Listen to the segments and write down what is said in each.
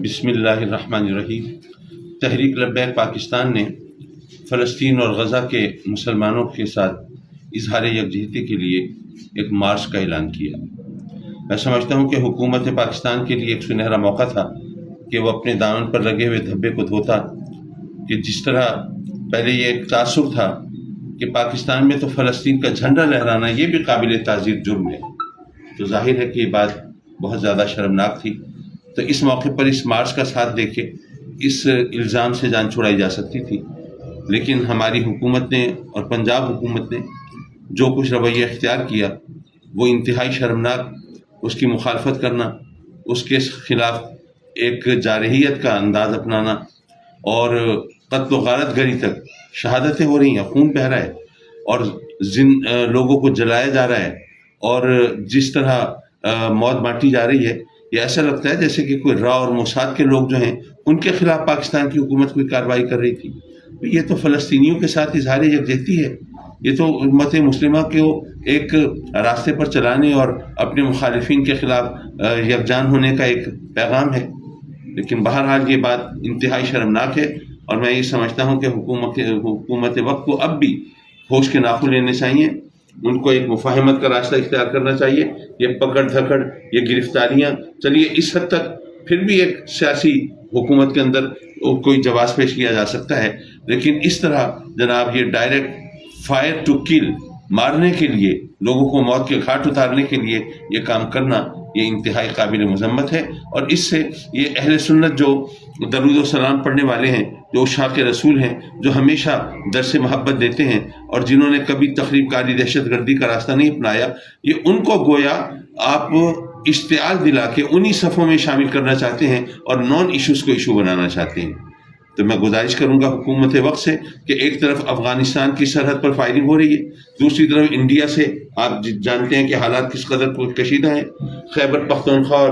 بسم اللہ الرحمن الرحیم۔ تحریک لبیک پاکستان نے فلسطین اور غزہ کے مسلمانوں کے ساتھ اظہار یکجہتی کے لیے ایک مارچ کا اعلان کیا۔ میں سمجھتا ہوں کہ حکومت پاکستان کے لیے ایک سنہرا موقع تھا کہ وہ اپنے دامن پر لگے ہوئے دھبے کو دھوتا، کہ جس طرح پہلے یہ ایک تاثر تھا کہ پاکستان میں تو فلسطین کا جھنڈا لہرانا یہ بھی قابل تعزیر جرم ہے، تو ظاہر ہے کہ یہ بات بہت زیادہ شرمناک تھی۔ تو اس موقع پر اس مارچ کا ساتھ دے کے اس الزام سے جان چھڑائی جا سکتی تھی، لیکن ہماری حکومت نے اور پنجاب حکومت نے جو کچھ رویہ اختیار کیا وہ انتہائی شرمناک، اس کی مخالفت کرنا، اس کے خلاف ایک جارحیت کا انداز اپنانا، اور قتل و غارت گری تک شہادتیں ہو رہی ہیں، خون بہہ رہا ہے اور لوگوں کو جلایا جا رہا ہے، اور جس طرح موت بانٹی جا رہی ہے، یہ ایسا لگتا ہے جیسے کہ کوئی را اور موساد کے لوگ جو ہیں ان کے خلاف پاکستان کی حکومت کوئی کارروائی کر رہی تھی۔ یہ تو فلسطینیوں کے ساتھ اظہار یکجہتی ہے، یہ تو امت مسلمہ کو ایک راستے پر چلانے اور اپنے مخالفین کے خلاف یکجان ہونے کا ایک پیغام ہے۔ لیکن بہرحال یہ بات انتہائی شرمناک ہے، اور میں یہ سمجھتا ہوں کہ حکومت وقت کو اب بھی ہوش کے ناخن لینے چاہیے، ان کو ایک مفاہمت کا راستہ اختیار کرنا چاہیے۔ یہ پکڑ دھکڑ، یہ گرفتاریاں، چلیے اس حد تک پھر بھی ایک سیاسی حکومت کے اندر کوئی جواز پیش کیا جا سکتا ہے، لیکن اس طرح جناب یہ ڈائریکٹ فائر ٹو کل، مارنے کے لیے، لوگوں کو موت کے گھاٹ اتارنے کے لیے یہ کام کرنا، یہ انتہائی قابل مذمت ہے۔ اور اس سے یہ اہل سنت جو درود و سلام پڑھنے والے ہیں، جو عشاق رسول ہیں، جو ہمیشہ درس محبت دیتے ہیں اور جنہوں نے کبھی تخریب کاری، دہشت گردی کا راستہ نہیں اپنایا، یہ ان کو گویا آپ اشتعال دلا کے انہی صفوں میں شامل کرنا چاہتے ہیں اور نان ایشوز کو ایشو بنانا چاہتے ہیں۔ تو میں گزارش کروں گا حکومت وقت سے کہ ایک طرف افغانستان کی سرحد پر فائرنگ ہو رہی ہے، دوسری طرف انڈیا سے آپ جانتے ہیں کہ حالات کس قدر کشیدہ ہیں، خیبر پختونخوا اور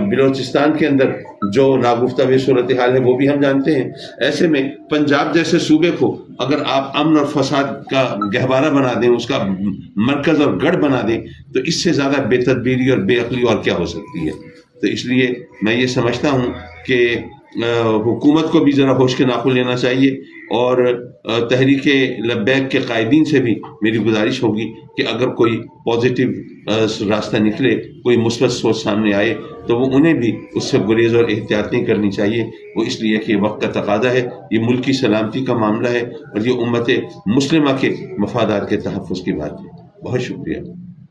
بلوچستان کے اندر جو ناگفتہ ہوئی صورتحال ہے وہ بھی ہم جانتے ہیں۔ ایسے میں پنجاب جیسے صوبے کو اگر آپ امن اور فساد کا گہوارہ بنا دیں، اس کا مرکز اور گڑھ بنا دیں، تو اس سے زیادہ بے تدبیری اور بے عقلی اور کیا ہو سکتی ہے۔ تو اس لیے میں یہ سمجھتا ہوں کہ حکومت کو بھی ذرا ہوش کے ناخن لینا چاہیے، اور تحریک لبیک کے قائدین سے بھی میری گزارش ہوگی کہ اگر کوئی پازیٹیو راستہ نکلے، کوئی مثبت سوچ سامنے آئے، تو وہ انہیں بھی اس سے گریز اور احتیاط نہیں کرنی چاہیے۔ وہ اس لیے کہ وقت کا تقاضا ہے، یہ ملک کی سلامتی کا معاملہ ہے، اور یہ امت مسلمہ کے مفادات کے تحفظ کی بات ہے۔ بہت شکریہ۔